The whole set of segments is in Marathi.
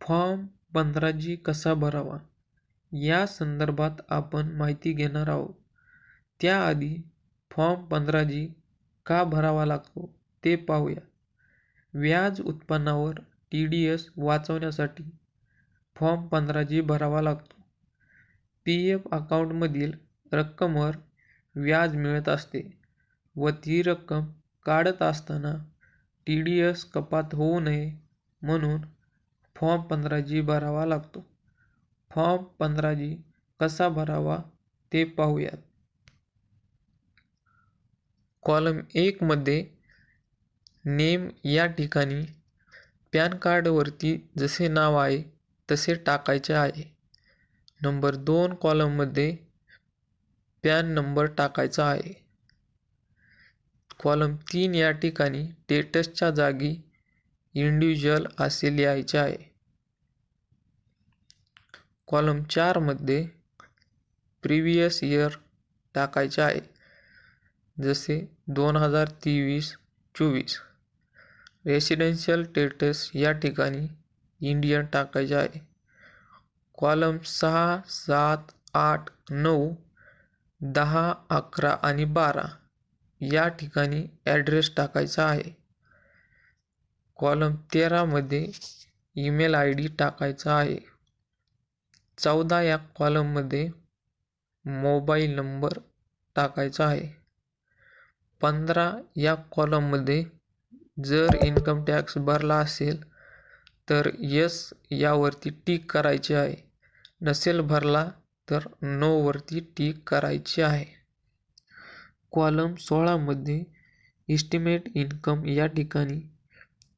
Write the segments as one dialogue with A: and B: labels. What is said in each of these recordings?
A: फॉर्म 15G कसा भरावा या संदर्भात आपण माहिती घेणार आहोत. त्याआधी फॉर्म 15G का भरावा लागतो ते पाहूया. व्याज उत्पन्नावर TDS वाचवण्यासाठी फॉर्म 15G भरावा लागतो. PF अकाउंटमधील रक्कमेवर व्याज मिळत असते व ती रक्कम काढत असताना TDS कपात होऊ नये म्हणून फॉर्म 15G भरावा लागतो. फॉर्म 15G कसा भरावा ते पाहूयात. कॉलम 1 मध्ये नेम या ठिकाणी पॅन कार्डवरती जसे नाव आहे तसे टाकायचे आहे. नंबर 2 कॉलममध्ये पॅन नंबर टाकायचा आहे. कॉलम 3 या ठिकाणी स्टेटसच्या जागी इंडिव्हिज्युअल असे लिहायचे आहे. कॉलम 4 मध्ये प्रिव्हियस इयर टाकायचे आहे, जसे 2023-24. रेसिडेन्शियल स्टेटस या ठिकाणी इंडियन टाकायचे आहे. कॉलम 6, 7, 8, 9, 10, 11 आणि 12 या ठिकाणी ॲड्रेस टाकायचा आहे. कॉलम 13 मध्ये ईमेल ID टाकायचा आहे. 14 या कॉलममध्ये मोबाईल नंबर टाकायचा आहे. 15 या कॉलममध्ये जर इन्कम टॅक्स भरला असेल तर यस यावरती टिक करायचे आहे. नसेल भरला तर नो वरती टिक करायची आहे. कॉलम 16 मध्ये एस्टिमेट इन्कम या ठिकाणी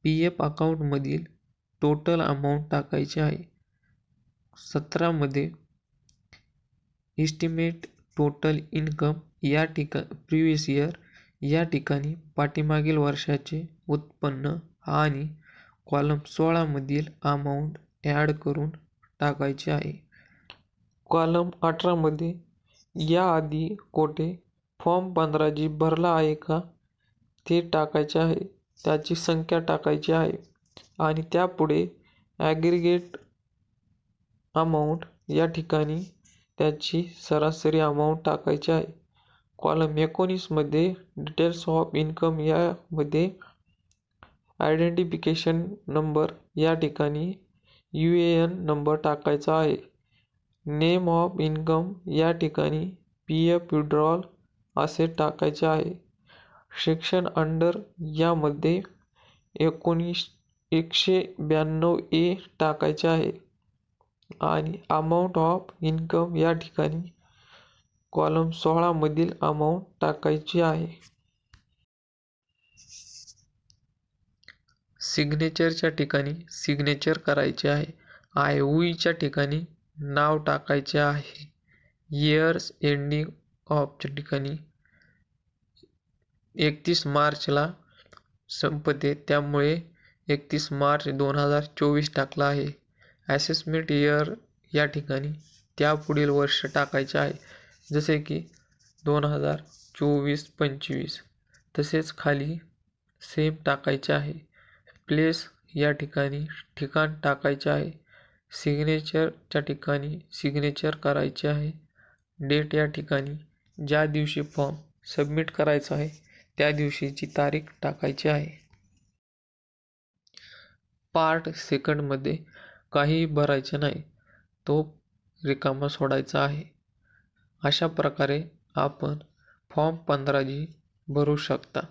A: PF अकाउंटमधील टोटल अमाउंट टाकायची आहे. 17 मध्ये एस्टिमेट टोटल इन्कम या ठिकाणी प्रिव्हियस इयर या ठिकाणी पाठीमागील वर्षाचे उत्पन्न आणि कॉलम 16 मधील अमाउंट ॲड करून टाकायचे आहे. कॉलम 18 मध्ये याआधी कोठे फॉर्म 15G भरला आहे का ते टाकायचे आहे. त्याची संख्या टाकायची आहे आणि त्यापुढे ॲग्रिगेट अमाउंट या ठिकाणी त्याची सरासरी अमाउंट टाकायची आहे. कॉलम 19 मध्ये डिटेल्स ऑफ इन्कम यामध्ये आयडेंटिफिकेशन नंबर या ठिकाणी UAN नंबर टाकायचा आहे. नेम ऑफ इन्कम या ठिकाणी PF विड्रॉल असे टाकायचे आहे. सेक्शन अंडर यामध्ये 192A टाकायचे आहे आणि अमाउंट ऑफ इन्कम या ठिकाणी कॉलम 16 मधील अमाउंट टाकायची आहे. सिग्नेचरच्या ठिकाणी सिग्नेचर करायचे आहे. IOUच्या ठिकाणी नाव टाकायचे आहे. इयर्स एंडिंग ऑफच्या ठिकाणी 31 मार्चला संपते, त्यामुळे 31 मार्च 2024 टाकला आहे. असेसमेंट इयर या ठिकाणी त्यापुढील वर्ष टाकायचे आहे, जसे की 2024-25. तसेच खाली सेम टाकायचे आहे. प्लेस या ठिकाणी ठिकाण टाकायचे आहे. सिग्नेचरच्या ठिकाणी सिग्नेचर करायचे आहे. डेट या ठिकाणी ज्या दिवशी फॉर्म सबमिट करायचा आहे त्या दिवशीची तारीख टाकायची आहे. पार्ट सेकंडमध्ये काहीही भरायचे नाही, तो रिकामा सोडायचा आहे. अशा प्रकारे आपण फॉर्म 15G भरू शकता.